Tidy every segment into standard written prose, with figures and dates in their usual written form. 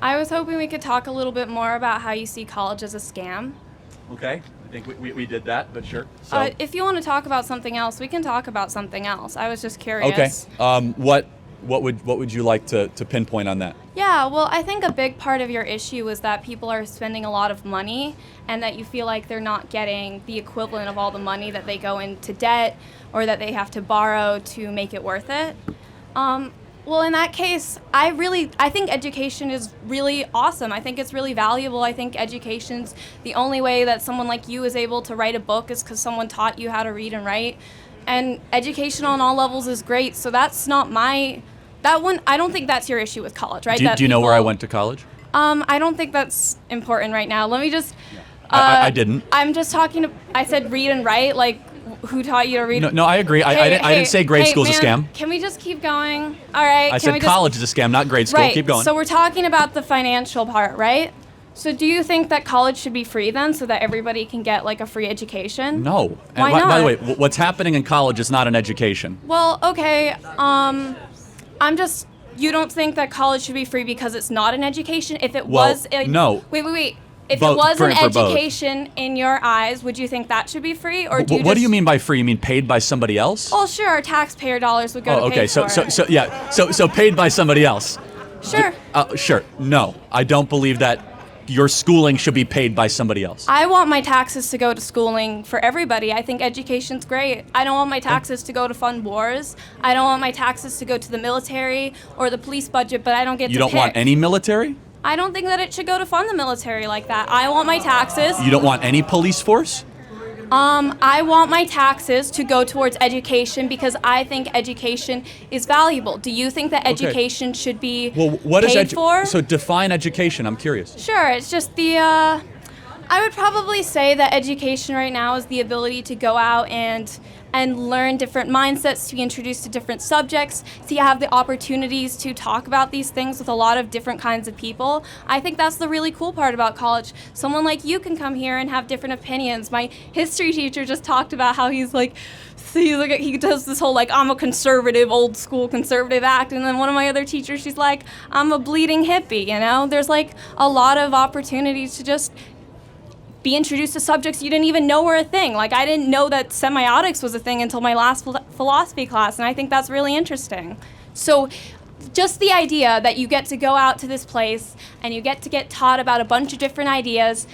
I was hoping we could talk a little bit more about how you see college as a scam. Okay, I think we did that, but sure. So. If you want to talk about something else, we can talk about something else. I was just curious. Okay. What would you like to pinpoint on that? Yeah, well, I think a big part of your issue is that people are spending a lot of money and that you feel like they're not getting the equivalent of all the money that they go into debt or that they have to borrow to make it worth it. Well, in that case, I think education is really awesome. I think it's really valuable. I think education's the only way that someone like you is able to write a book is because someone taught you how to read and write. And education on all levels is great. So that's not that one, I don't think that's your issue with college, right? Do you know where I went to college? I don't think that's important right now. Let me just... I didn't. I'm just I said read and write, like, who taught you to read? No, I agree. I didn't say grade school's a scam. Can we just keep going? All right. I said college is a scam, not grade school. Right. Keep going. So we're talking about the financial part, right? So do you think that college should be free then so that everybody can get like a free education? No. Why not? By the way, what's happening in college is not an education. Well, okay. You don't think that college should be free because it's not an education? If it was... No. Wait. If it was an education in your eyes, would you think that should be free? Or what do you mean by free? You mean paid by somebody else? Well, sure, taxpayer dollars would go to pay for it. So paid by somebody else. Sure. Sure. No, I don't believe that your schooling should be paid by somebody else. I want my taxes to go to schooling for everybody. I think education's great. I don't want my taxes to go to fund wars. I don't want my taxes to go to the military or the police budget, but I don't get to pick. You don't want any military? I don't think that it should go to fund the military like that. I want my taxes. You don't want any police force? I want my taxes to go towards education because I think education is valuable. Do you think that education should be paid for? So define education. I'm curious. Sure. It's just I would probably say that education right now is the ability to go out and learn different mindsets, to be introduced to different subjects, to have the opportunities to talk about these things with a lot of different kinds of people. I think that's the really cool part about college. Someone like you can come here and have different opinions. My history teacher just talked about how he does this whole, like, I'm a conservative, old school conservative act, and then one of my other teachers, she's like, I'm a bleeding hippie, you know? There's, like, a lot of opportunities to just be introduced to subjects you didn't even know were a thing. Like, I didn't know that semiotics was a thing until my last philosophy class, and I think that's really interesting. So just the idea that you get to go out to this place and you get to get taught about a bunch of different ideas,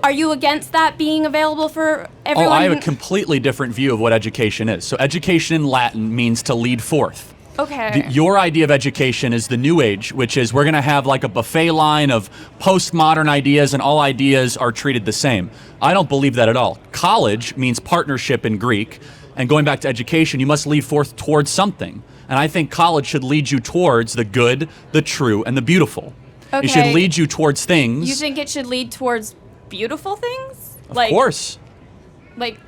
are you against that being available for everyone? I have a completely different view of what education is. So education in Latin means to lead forth. Okay. Your idea of education is the new age, which is we're going to have like a buffet line of postmodern ideas and all ideas are treated the same. I don't believe that at all. College means partnership in Greek, and going back to education, you must lead forth towards something. And I think college should lead you towards the good, the true, and the beautiful. Okay. It should lead you towards things. You think it should lead towards beautiful things? Of course. Like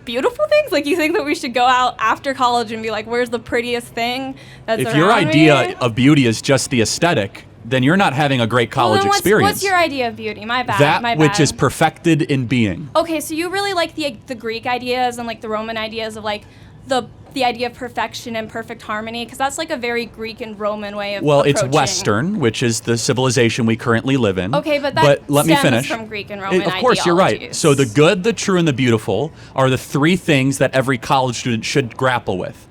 beautiful things? Like, you think that we should go out after college and be like, where's the prettiest thing that's around me? If your idea of beauty is just the aesthetic, then you're not having a great college experience. What's your idea of beauty? My bad. That which is perfected in being. Okay, so you really like the Greek ideas and like the Roman ideas of like the idea of perfection and perfect harmony, because that's like a very Greek and Roman way of approaching. It's Western, which is the civilization we currently live in. Okay, but that let me stems finish. from Greek and Roman Of course, you're right. So the good, the true, and the beautiful are the three things that every college student should grapple with.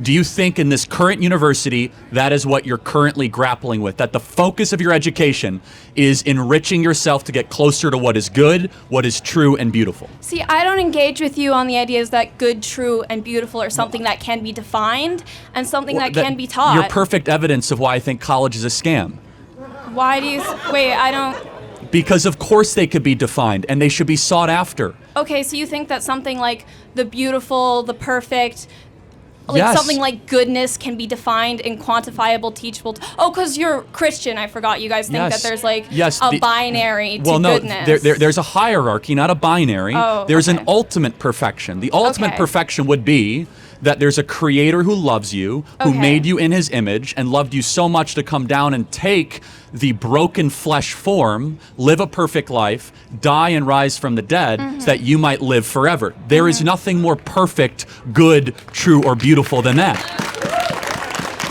Do you think in this current university that is what you're currently grappling with? That the focus of your education is enriching yourself to get closer to what is good, what is true, and beautiful? See, I don't engage with you on the ideas that good, true, and beautiful are something that can be defined and something that can be taught. You're perfect evidence of why I think college is a scam. Why do you... Wait, I don't... Because of course they could be defined, and they should be sought after. Okay, so you think that something like the beautiful, the perfect... Like yes. Something like goodness can be defined in quantifiable, teachable... because you're Christian, I forgot. You guys think that there's like a binary to goodness. Well, no, there's a hierarchy, not a binary. There's an ultimate perfection. The ultimate perfection would be that there's a creator who loves you, who made you in his image, and loved you so much to come down and take the broken flesh form, live a perfect life, die and rise from the dead, so that you might live forever. There is nothing more perfect, good, true, or beautiful than that.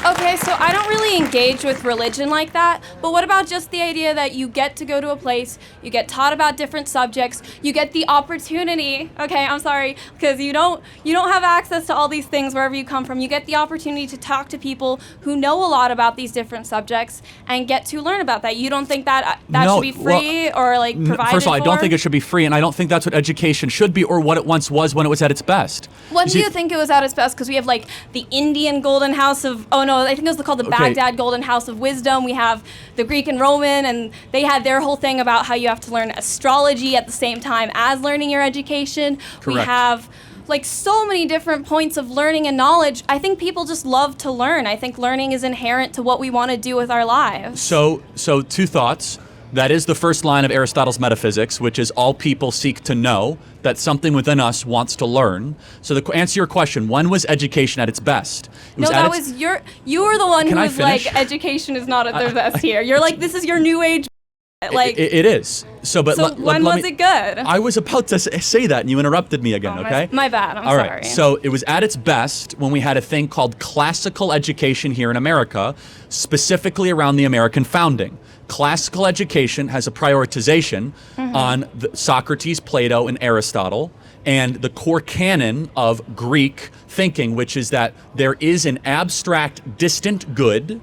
Okay, so I don't really really engaged with religion like that, but what about just the idea that you get to go to a place, you get taught about different subjects, you get the opportunity, okay, I'm sorry, because you don't have access to all these things wherever you come from. You get the opportunity to talk to people who know a lot about these different subjects and get to learn about that. You don't think that should be free or like provided First of all, I don't for? think it should be free, and I don't think that's what education should be or what it once was when it was at its best. When do you think it was at its best? Because we have like the Indian Golden House of, I think it was called the Baghdad Golden House of Wisdom. We have the Greek and Roman, and they had their whole thing about how you have to learn astrology at the same time as learning your education. Correct. We have like so many different points of learning and knowledge. I think people just love to learn. I think learning is inherent to what we want to do with our lives. So two thoughts. That is the first line of Aristotle's Metaphysics, which is all people seek to know, that something within us wants to learn. So to answer your question, when was education at its best? You were the one who was like, education is not at their best here. You're like, this is your new age. Like it is. So when was it good? I was about to say that, and you interrupted me again. Okay, my bad. I'm sorry. All right. So it was at its best when we had a thing called classical education here in America, specifically around the American founding. Classical education has a prioritization on Socrates, Plato, and Aristotle, and the core canon of Greek thinking, which is that there is an abstract, distant good,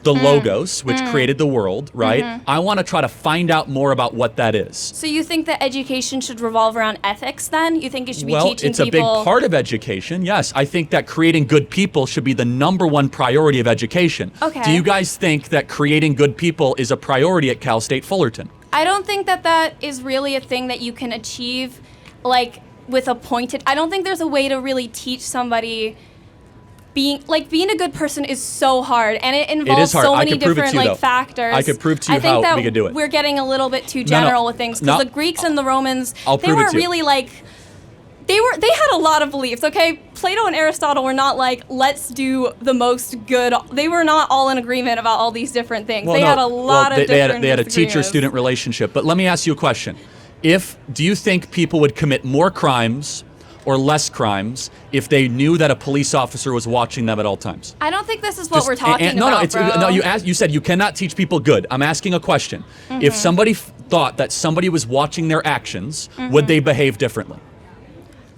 the logos, which created the world, right? I want to try to find out more about what that is. So you think that education should revolve around ethics then? You think it should be teaching people? Well, it's a big part of education, yes. I think that creating good people should be the #1 priority of education. Okay. Do you guys think that creating good people is a priority at Cal State Fullerton? I don't think that is really a thing that you can achieve like with a pointed... I don't think there's a way to really teach somebody... Being a good person is so hard, and it involves so many different factors. I could prove to you how we could do it. We're getting a little bit too general with things, because the Greeks and the Romans, they weren't really like, they had a lot of beliefs, okay? Plato and Aristotle were not like, let's do the most good. They were not all in agreement about all these different things. They had a lot of different They had a teacher-student relationship. But let me ask you a question. Do you think people would commit more crimes or less crimes if they knew that a police officer was watching them at all times? I don't think this is what we're talking about, bro. You said you cannot teach people good. I'm asking a question. If somebody thought that somebody was watching their actions, would they behave differently?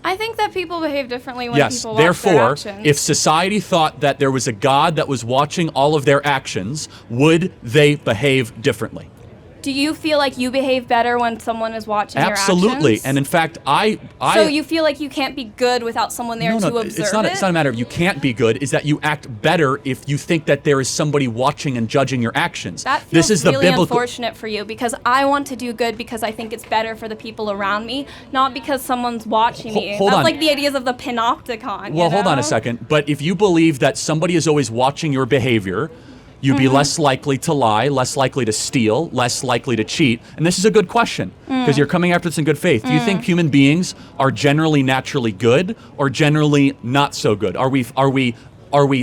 I think that people behave differently when people watch their therefore, actions. if society thought that there was a God that was watching all of their actions, would they behave differently? Do you feel like you behave better when someone is watching your actions? Absolutely. And in fact, So you feel like you can't be good without someone there to observe it's not a matter of you can't be good, is that you act better if you think that there is somebody watching and judging your actions. That feels really unfortunate for you, because I want to do good because I think it's better for the people around me, not because someone's watching me. That's like the ideas of the panopticon. Well, hold on a second. But if you believe that somebody is always watching your behavior, you'd be less likely to lie, less likely to steal, less likely to cheat. And this is a good question, because you're coming after this in good faith. Do you think human beings are generally naturally good or generally not so good? Are we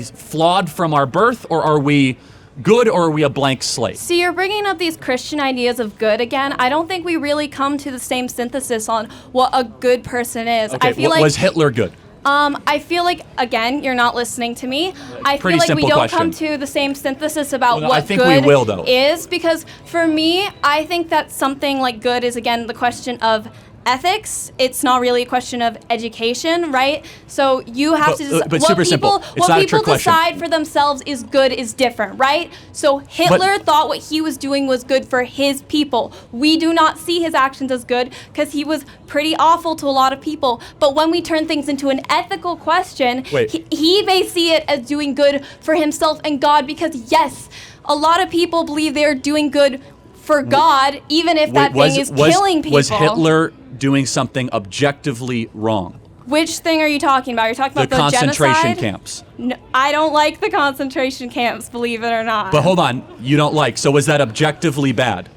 flawed from our birth, or are we good, or are we a blank slate? See, you're bringing up these Christian ideas of good again. I don't think we really come to the same synthesis on what a good person is. Okay, I feel was Hitler good? I feel like, again, you're not listening to me. I feel like we don't come to the same synthesis about what good is, because for me, I think that something like good is, again, the question of ethics. It's not really a question of education, right? So you have to decide what people decide for themselves is good is different, right? So Hitler thought what he was doing was good for his people. We do not see his actions as good because he was pretty awful to a lot of people. But when we turn things into an ethical question, he may see it as doing good for himself and God, because yes, a lot of people believe they're doing good for God, even if that thing is killing people. Was Hitler doing something objectively wrong? Which thing are you talking about? You're talking about the concentration genocide? Camps. No, I don't like the concentration camps, believe it or not. But hold on, you don't like. So was that objectively bad?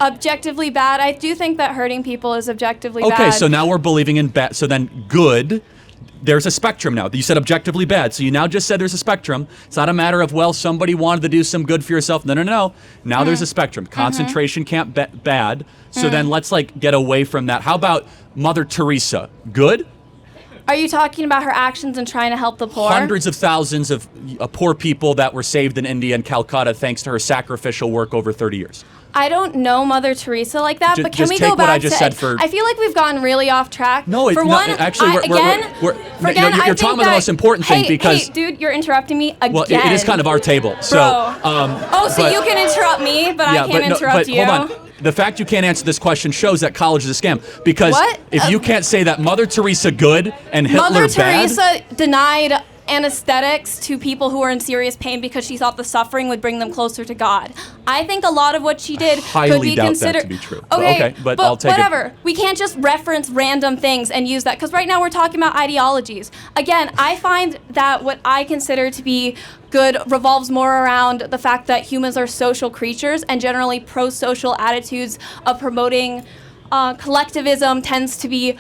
Objectively bad? I do think that hurting people is objectively bad. Okay, so now we're believing in bad. So then good, there's a spectrum now. You said objectively bad. So you now just said there's a spectrum. It's not a matter of, well, somebody wanted to do some good for yourself. No. Now there's a spectrum. Concentration camp bad. So then let's get away from that. How about Mother Teresa? Good? Are you talking about her actions in trying to help the poor? Hundreds of thousands of poor people that were saved in India and Calcutta thanks to her sacrificial work over 30 years. I don't know Mother Teresa like that, but can we go back I just said for... I feel like we've gotten really off track. No, for one, actually, you're talking about the most important thing because... Hey, dude, you're interrupting me again. Well, it is kind of our table. So, so you can interrupt me, but I can't interrupt you. Hold on. The fact you can't answer this question shows that college is a scam. Because if you can't say that Mother Teresa good and Hitler bad... Mother Teresa denied anesthetics to people who were in serious pain because she thought the suffering would bring them closer to God. I think a lot of what she did could be considered... that to be true. Okay, but I'll take whatever. We can't just reference random things and use that, because right now we're talking about ideologies. Again, I find that what I consider to be good revolves more around the fact that humans are social creatures, and generally pro-social attitudes of promoting collectivism tends to be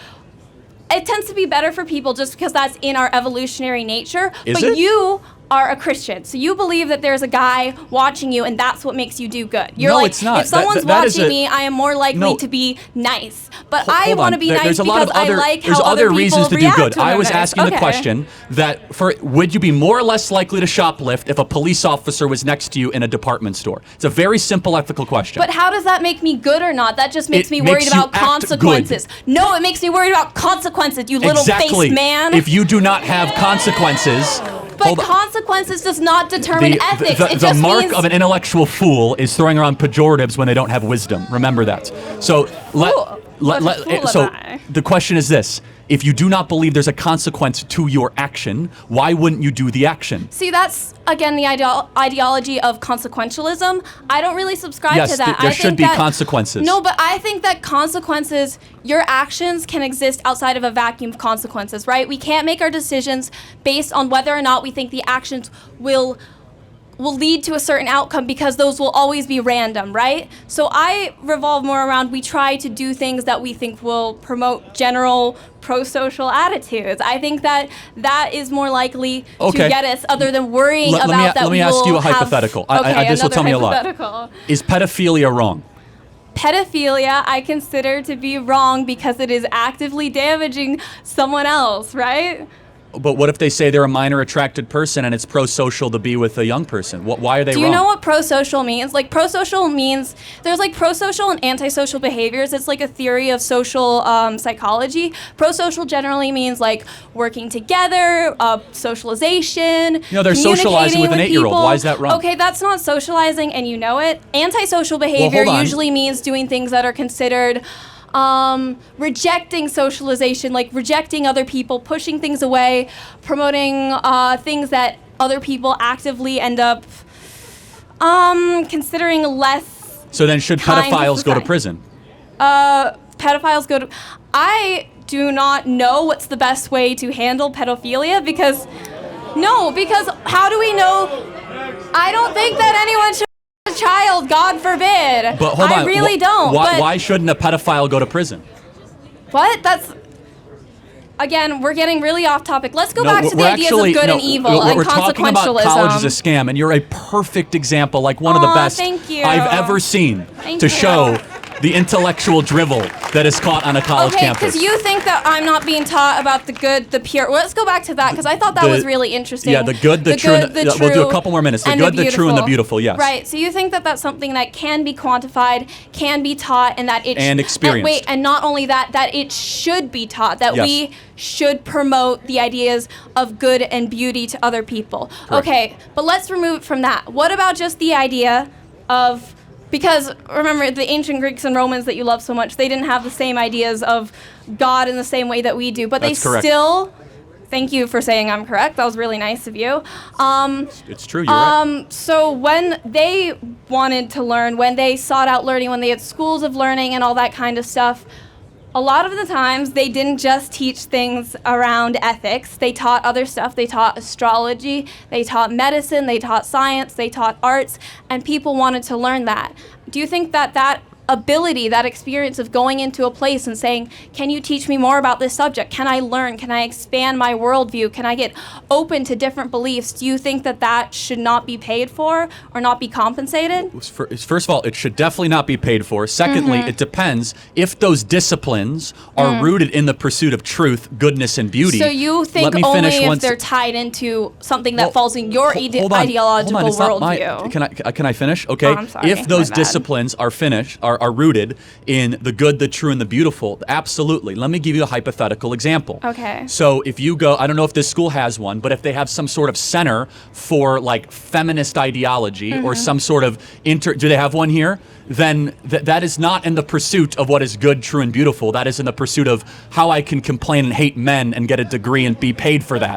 better for people just because that's in our evolutionary nature. Is it? You are a Christian, so you believe that there's a guy watching you, and that's what makes you do good. You're no, like, it's not. If someone's watching me, I am more likely to be nice. But I want to be nice because I like how other people reasons to do react good. to I was others. asking the question that would you be more or less likely to shoplift if a police officer was next to you in a department store? It's a very simple ethical question. But how does that make me good or not? That just makes me worried about consequences. Good. No, it makes me worried about consequences, you little face man. If you do not have consequences... But consequences does not determine ethics. The mark of an intellectual fool is throwing around pejoratives when they don't have wisdom. Remember that. So, the question is this. If you do not believe there's a consequence to your action, why wouldn't you do the action? See, that's, again, the ideology of consequentialism. I don't really subscribe to that. There should be consequences. No, but I think that consequences, your actions can exist outside of a vacuum of consequences, right? We can't make our decisions based on whether or not we think the actions will lead to a certain outcome, because those will always be random, right? So I revolve more around, we try to do things that we think will promote general pro-social attitudes. I think that is more likely to get us, other than worrying about that. Let me ask you a hypothetical. This will tell me a lot. Is pedophilia wrong? Pedophilia I consider to be wrong because it is actively damaging someone else, right? But what if they say they're a minor attracted person and it's pro-social to be with a young person? Why are they wrong? Do you know what pro-social means? Like, pro-social means, there's like pro-social and antisocial behaviors. It's like a theory of social psychology. Pro-social generally means like working together, socialization, they're socializing with an 8-year-old. Why is that wrong? Okay, that's not socializing, and you know it. Antisocial behavior usually means doing things that are considered rejecting socialization, like rejecting other people, pushing things away, promoting things that other people actively end up considering less. So then should pedophiles go to prison? Pedophiles go to... I do not know what's the best way to handle pedophilia, because how do we know? I don't think that anyone should a child, God forbid. But hold on. I really don't. Why shouldn't a pedophile go to prison? What? Again, we're getting really off topic. Let's go back to the ideas of good and evil and consequentialism. We're talking about college as a scam, and you're a perfect example, like one of the best I've ever seen to show the intellectual drivel that is caught on a college campus. Okay, because you think that I'm not being taught about the good, the pure. Well, let's go back to that, because I thought that was really interesting. Yeah, the good, the true. We'll do a couple more minutes. The good, the true, and the beautiful, yes. Right, so you think that that's something that can be quantified, can be taught, and that it... And experienced. And not only that, that it should be taught, that we should promote the ideas of good and beauty to other people. Correct. Okay, but let's remove it from that. What about just the idea of... Because remember, the ancient Greeks and Romans that you love so much, they didn't have the same ideas of God in the same way that we do. But they still... Thank you for saying I'm correct. That was really nice of you. It's true, you're right. So when they wanted to learn, when they sought out learning, when they had schools of learning and all that kind of stuff, a lot of the times they didn't just teach things around ethics. They taught other stuff. They taught astrology, they taught medicine, they taught science, they taught arts, and people wanted to learn that. Do you think that ability, that experience of going into a place and saying, can you teach me more about this subject? Can I learn? Can I expand my worldview? Can I get open to different beliefs? Do you think that that should not be paid for or not be compensated? First of all, it should definitely not be paid for. Secondly, it depends if those disciplines are rooted in the pursuit of truth, goodness, and beauty. So you think only if they're tied into something that falls in your ideological worldview. Can I finish? Okay. Oh, I'm sorry. If those disciplines are rooted in the good, the true, and the beautiful, absolutely. Let me give you a hypothetical example. Okay. So if you go, I don't know if this school has one, but if they have some sort of center for like feminist ideology or some sort of do they have one here? Then that is not in the pursuit of what is good, true, and beautiful. That is in the pursuit of how I can complain and hate men and get a degree and be paid for that.